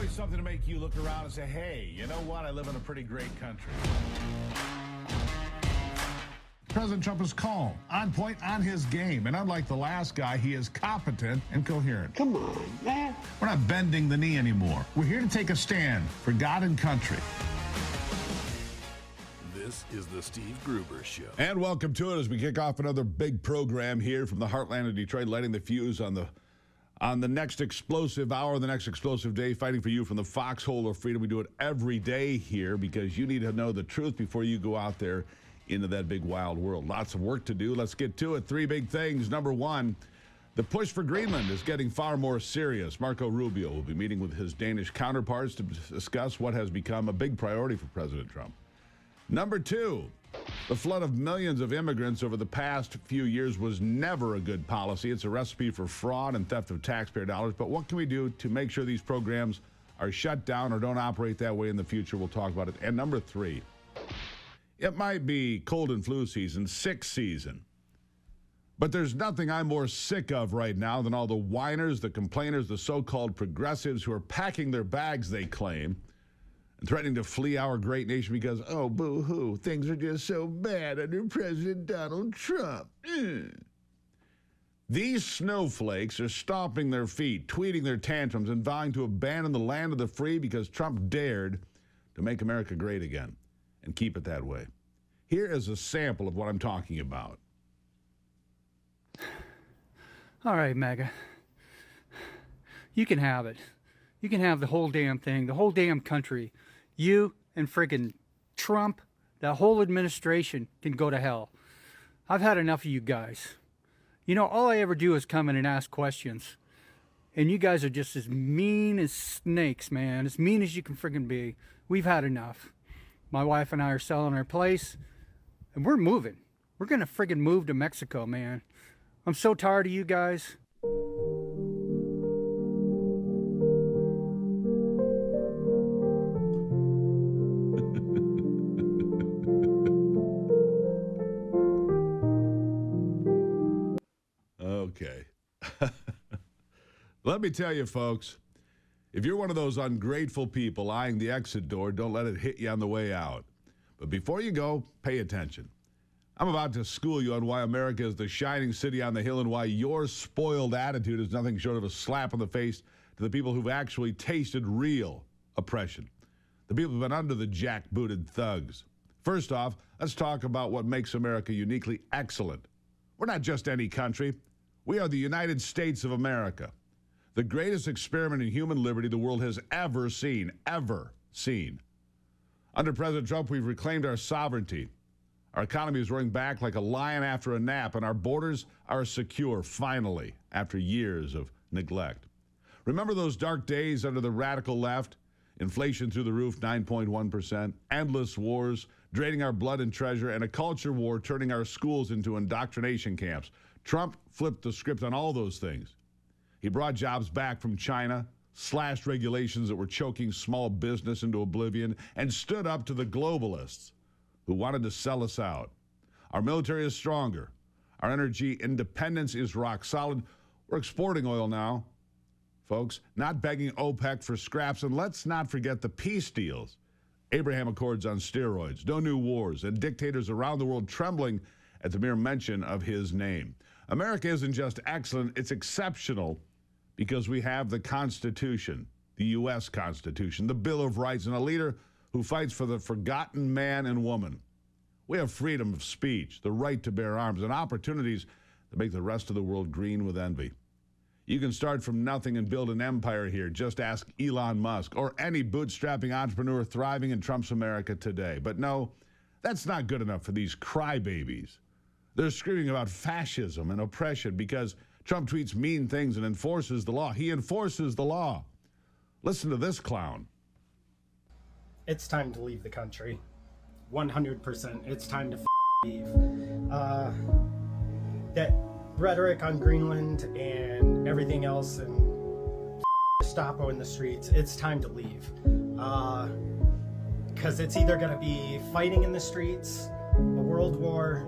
always something to make you look around and say, hey, you know what? I live in a pretty great country. President Trump is calm, on point, on his game. And unlike the last guy, he is competent and coherent. Come on, man. We're not bending the knee anymore. We're here to take a stand for God and country. This is the Steve Gruber Show. And welcome to it as we kick off another big program here from the heartland of Detroit, lighting the fuse on the next explosive hour, the next explosive day, fighting for you from the foxhole of freedom. We do it every day here because you need to know the truth before you go out there into that big wild world. Lots of work to do. Let's get to it. Three big things. Number one, the push for Greenland is getting far more serious. Marco Rubio will be meeting with his Danish counterparts to discuss what has become a big priority for President Trump. Number two, the flood of millions of immigrants over the past few years was never a good policy. It's a recipe for fraud and theft of taxpayer dollars. But what can we do to make sure these programs are shut down or don't operate that way in the future? We'll talk about it. And number three, it might be cold and flu season, sick season, but there's nothing I'm more sick of right now than all the whiners, the complainers, the so-called progressives who are packing their bags, they claim, and threatening to flee our great nation because, oh, boo-hoo, things are just so bad under President Donald Trump. These snowflakes are stomping their feet, tweeting their tantrums, and vowing to abandon the land of the free because Trump dared to make America great again and keep it that way. Here is a sample of what I'm talking about. All right, MAGA. You can have it. You can have the whole damn thing, the whole damn country. You and friggin' Trump, that whole administration can go to hell. I've had enough of you guys. You know, all I ever do is come in and ask questions. And you guys are just as mean as snakes, man. As mean as you can friggin' be. We've had enough. My wife and I are selling our place, and we're moving. We're going to friggin' move to Mexico, man. I'm so tired of you guys. Okay. Let me tell you, folks, if you're one of those ungrateful people eyeing the exit door, don't let it hit you on the way out. But before you go, pay attention. I'm about to school you on why America is the shining city on the hill and why your spoiled attitude is nothing short of a slap in the face to the people who've actually tasted real oppression. The people who've been under the jackbooted thugs. First off, let's talk about what makes America uniquely excellent. We're not just any country. We are the United States of America. The greatest experiment in human liberty the world has ever seen, ever seen. Under President Trump, we've reclaimed our sovereignty. Our economy is roaring back like a lion after a nap, and our borders are secure, finally, after years of neglect. Remember those dark days under the radical left? Inflation through the roof, 9.1%, endless wars, draining our blood and treasure, and a culture war turning our schools into indoctrination camps. Trump flipped the script on all those things. He brought jobs back from China, slashed regulations that were choking small business into oblivion, and stood up to the globalists who wanted to sell us out. Our military is stronger. Our energy independence is rock solid. We're exporting oil now, folks, not begging OPEC for scraps. And let's not forget the peace deals. Abraham Accords on steroids, no new wars, and dictators around the world trembling at the mere mention of his name. America isn't just excellent, it's exceptional because we have the Constitution, the U.S. Constitution, the Bill of Rights, and a leader who fights for the forgotten man and woman. We have freedom of speech, the right to bear arms, and opportunities that make the rest of the world green with envy. You can start from nothing and build an empire here. Just ask Elon Musk or any bootstrapping entrepreneur thriving in Trump's America today. But no, that's not good enough for these crybabies. They're screaming about fascism and oppression because Trump tweets mean things and enforces the law. He enforces the law. Listen to this clown. It's time to leave the country. 100%. It's time to leave. That rhetoric on Greenland and everything else and Gestapo in the streets, it's time to leave. Because it's either going to be fighting in the streets, a world war,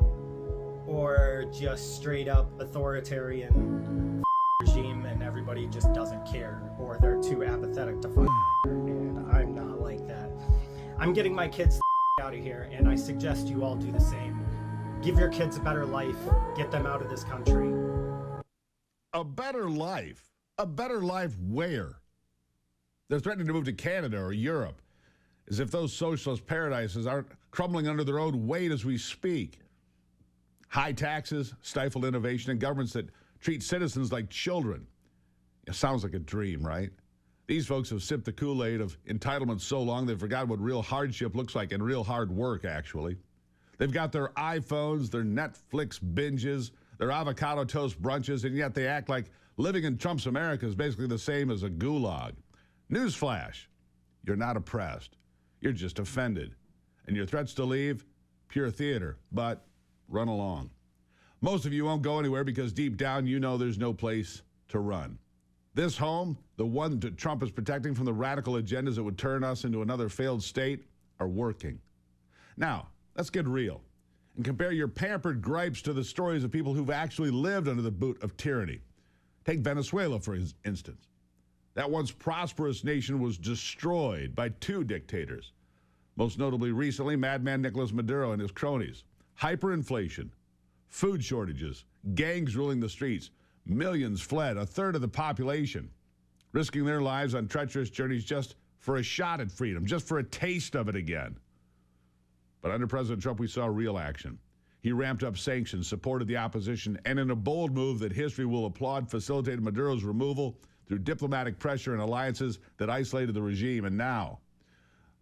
or just straight up authoritarian regime and everybody just doesn't care, or they're too apathetic to fight. I'm getting my kids out of here, and I suggest you all do the same. Give your kids a better life. Get them out of this country. A better life? A better life where? They're threatening to move to Canada or Europe, as if those socialist paradises aren't crumbling under their own weight as we speak. High taxes, stifled innovation, and governments that treat citizens like children. It sounds like a dream, right? These folks have sipped the Kool-Aid of entitlement so long they've forgotten what real hardship looks like and real hard work, actually. They've got their iPhones, their Netflix binges, their avocado toast brunches, and yet they act like living in Trump's America is basically the same as a gulag. Newsflash, you're not oppressed. You're just offended. And your threats to leave, pure theater, but run along. Most of you won't go anywhere because deep down you know there's no place to run. This home, the one that Trump is protecting from the radical agendas that would turn us into another failed state, are working. Now, let's get real and compare your pampered gripes to the stories of people who've actually lived under the boot of tyranny. Take Venezuela, for instance. That once prosperous nation was destroyed by two dictators. Most notably recently, madman Nicolas Maduro and his cronies. Hyperinflation, food shortages, gangs ruling the streets. Millions fled, a third of the population, risking their lives on treacherous journeys just for a shot at freedom, just for a taste of it again. But under President Trump, we saw real action. He ramped up sanctions, supported the opposition, and in a bold move that history will applaud, facilitated Maduro's removal through diplomatic pressure and alliances that isolated the regime. And now,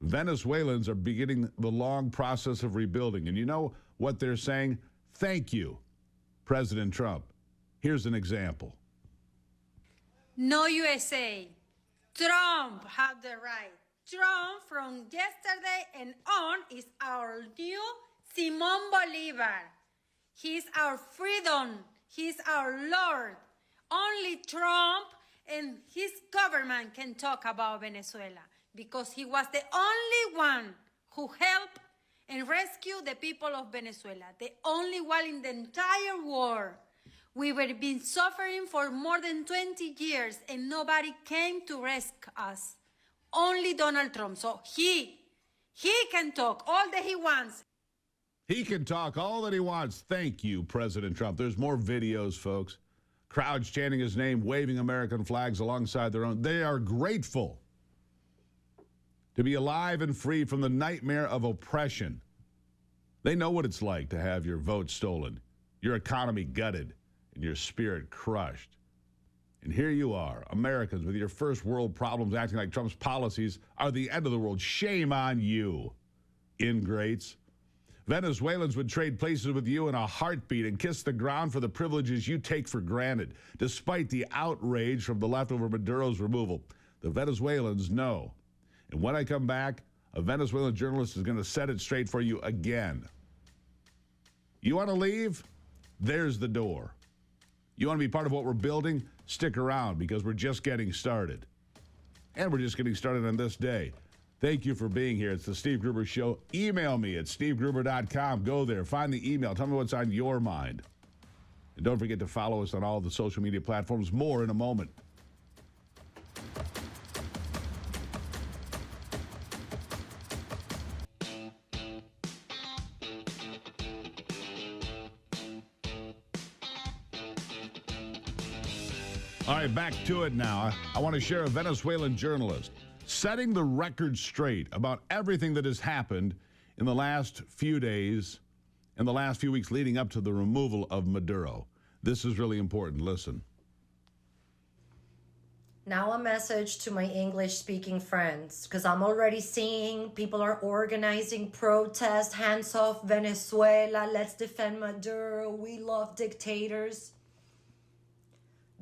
Venezuelans are beginning the long process of rebuilding. And you know what they're saying? Thank you, President Trump. Here's an example. No USA. Trump had the right. Trump from yesterday and on is our new Simón Bolívar. He's our freedom. He's our Lord. Only Trump and his government can talk about Venezuela because he was the only one who helped and rescued the people of Venezuela. The only one in the entire world. We were being suffering for more than 20 years and nobody came to rescue us. Only Donald Trump. So he can talk all that he wants. He can talk all that he wants. Thank you, President Trump. There's more videos, folks. Crowds chanting his name, waving American flags alongside their own. They are grateful to be alive and free from the nightmare of oppression. They know what it's like to have your vote stolen, your economy gutted, and your spirit crushed. And here you are, Americans, with your first world problems acting like Trump's policies are the end of the world. Shame on you, ingrates. Venezuelans would trade places with you in a heartbeat and kiss the ground for the privileges you take for granted, despite the outrage from the left over Maduro's removal. The Venezuelans know. And when I come back, a Venezuelan journalist is going to set it straight for you again. You want to leave? There's the door. You want to be part of what we're building? Stick around because we're just getting started. And we're just getting started on this day. Thank you for being here. It's the Steve Gruber Show. Email me at stevegruber.com. Go there. Find the email. Tell me what's on your mind. And don't forget to follow us on all the social media platforms. More in a moment. All right, back to it now. I want to share a Venezuelan journalist setting the record straight about everything that has happened in the last few days and the last few weeks leading up to the removal of Maduro. This is really important. Listen. Now a message to my English-speaking friends, because I'm already seeing people are organizing protests, hands off Venezuela, let's defend Maduro, we love dictators.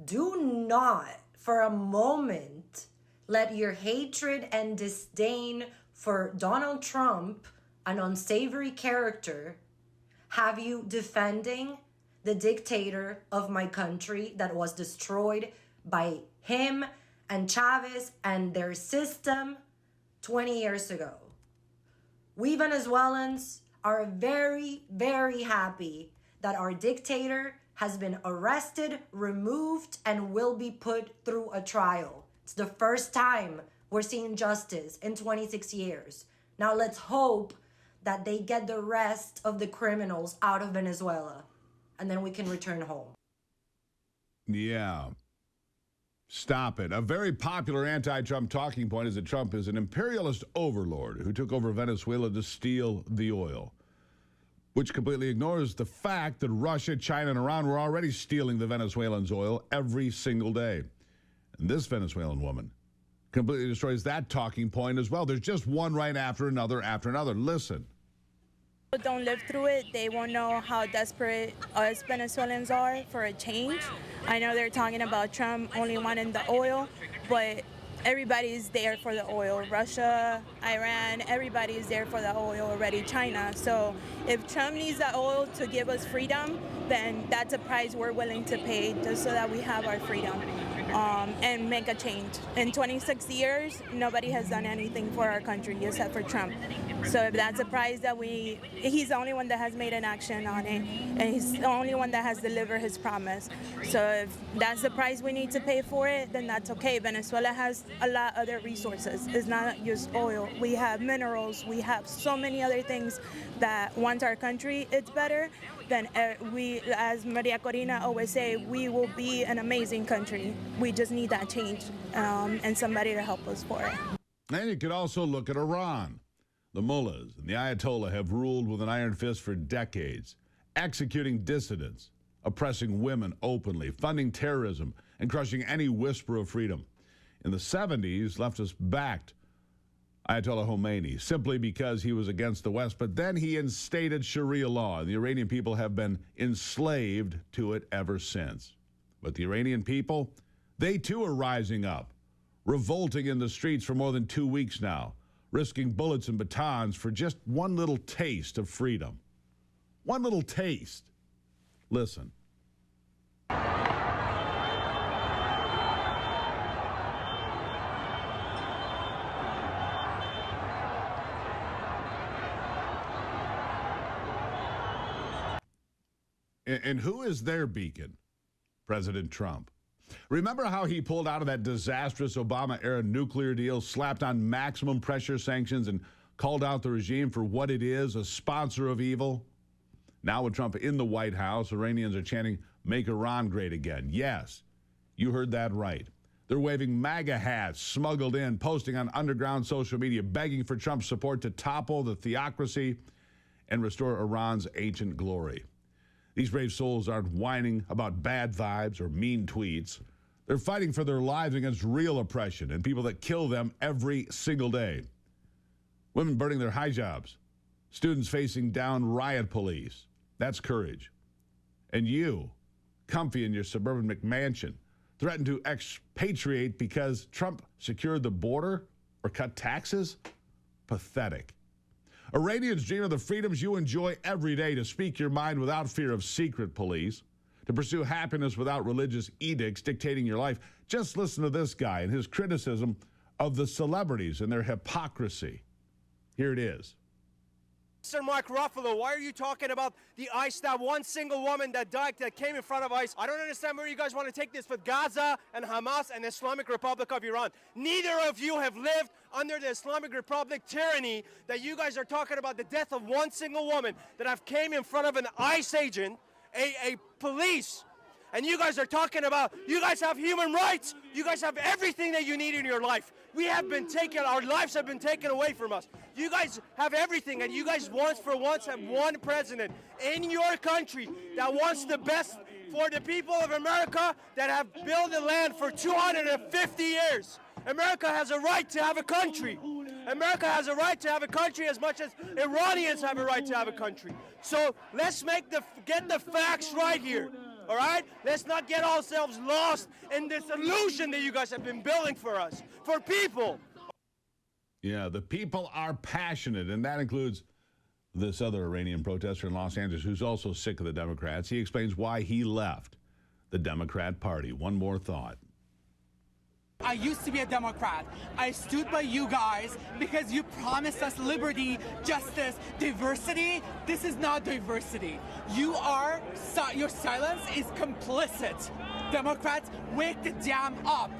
Do not, for a moment, let your hatred and disdain for Donald Trump, an unsavory character, have you defending the dictator of my country that was destroyed by him and Chavez and their system 20 years ago. We Venezuelans are very, very happy that our dictator has been arrested, removed, and will be put through a trial. It's the first time we're seeing justice in 26 years. Now let's hope that they get the rest of the criminals out of Venezuela, and then we can return home. Yeah. Stop it. A very popular anti-Trump talking point is that Trump is an imperialist overlord who took over Venezuela to steal the oil, which completely ignores the fact that Russia, China, and Iran were already stealing the Venezuelans' oil every single day. And this Venezuelan woman completely destroys that talking point as well. There's just one right after another after another. Listen. Don't live through it, they won't know how desperate us Venezuelans are for a change. I know they're talking about Trump only wanting the oil, but everybody's there for the oil. Russia, Iran, everybody's there for the oil already, China. So if Trump needs the oil to give us freedom, then that's a price we're willing to pay just so that we have our freedom and make a change. In 26 years, nobody has done anything for our country except for Trump. So if that's a price that he's the only one that has made an action on it, and he's the only one that has delivered his promise. So if that's the price we need to pay for it, then that's okay. Venezuela has a lot of other resources. It's not just oil. We have minerals. We have so many other things that once our country is better, then we, as Maria Corina always say, we will be an amazing country. We just need that change and somebody to help us for it. And you could also look at Iran. The mullahs and the Ayatollah have ruled with an iron fist for decades, executing dissidents, oppressing women openly, funding terrorism, and crushing any whisper of freedom. In the 70s, leftists backed Ayatollah Khomeini simply because he was against the West, but then he instated Sharia law, and the Iranian people have been enslaved to it ever since. But the Iranian people, they too are rising up, revolting in the streets for more than 2 weeks now, risking bullets and batons for just one little taste of freedom. One little taste. Listen. And who is their beacon? President Trump. Remember how he pulled out of that disastrous Obama-era nuclear deal, slapped on maximum pressure sanctions, and called out the regime for what it is, a sponsor of evil? Now with Trump in the White House, Iranians are chanting, "Make Iran great again." Yes, you heard that right. They're waving MAGA hats smuggled in, posting on underground social media, begging for Trump's support to topple the theocracy and restore Iran's ancient glory. These brave souls aren't whining about bad vibes or mean tweets. They're fighting for their lives against real oppression and people that kill them every single day. Women burning their hijabs, students facing down riot police. That's courage. And you, comfy in your suburban McMansion, threaten to expatriate because Trump secured the border or cut taxes? Pathetic. Iranians dream of the freedoms you enjoy every day, to speak your mind without fear of secret police, to pursue happiness without religious edicts dictating your life. Just listen to this guy and his criticism of the celebrities and their hypocrisy. Here it is. Mr. Mark Ruffalo, why are you talking about the ICE, that one single woman that died, that came in front of ICE? I don't understand where you guys want to take this with Gaza and Hamas and the Islamic Republic of Iran. Neither of you have lived under the Islamic Republic tyranny that you guys are talking about the death of one single woman that have came in front of an ICE agent, a police. And you guys are talking about, you guys have human rights. You guys have everything that you need in your life. We have been taken, our lives have been taken away from us. You guys have everything, and you guys once have one president in your country that wants the best for the people of America that have built the land for 250 years. America has a right to have a country. America has a right to have a country as much as Iranians have a right to have a country. So let's get the facts right here. All right? Let's not get ourselves lost in this illusion that you guys have been building for us, for people. Yeah, the people are passionate, and that includes this other Iranian protester in Los Angeles who's also sick of the Democrats. He explains why he left the Democrat Party. One more thought. I used to be a Democrat. I stood by you guys because you promised us liberty, justice, diversity. This is not diversity. Your silence is complicit. Democrats, wake the damn up.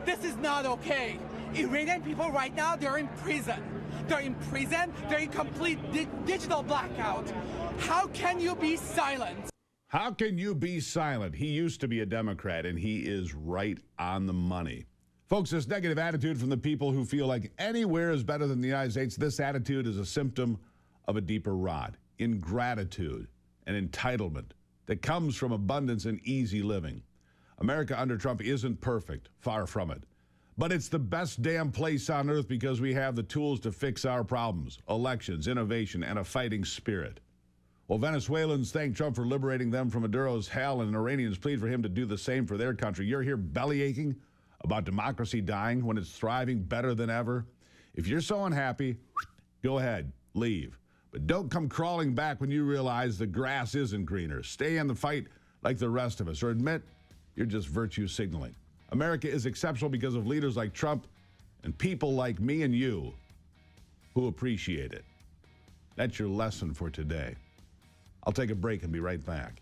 This is not okay. Iranian people right now, they're in prison. they're in prison, they're in complete digital blackout. How can you be silent? How can you be silent? He used to be a Democrat, and he is right on the money. Folks, this negative attitude from the people who feel like anywhere is better than the United States, this attitude is a symptom of a deeper rot, ingratitude and entitlement that comes from abundance and easy living. America under Trump isn't perfect, far from it. But it's the best damn place on earth because we have the tools to fix our problems, elections, innovation, and a fighting spirit. While Venezuelans thank Trump for liberating them from Maduro's hell and Iranians plead for him to do the same for their country, you're here bellyaching about democracy dying when it's thriving better than ever? If you're so unhappy, go ahead, leave. But don't come crawling back when you realize the grass isn't greener. Stay in the fight like the rest of us, or admit you're just virtue signaling. America is exceptional because of leaders like Trump and people like me and you who appreciate it. That's your lesson for today. I'll take a break and be right back.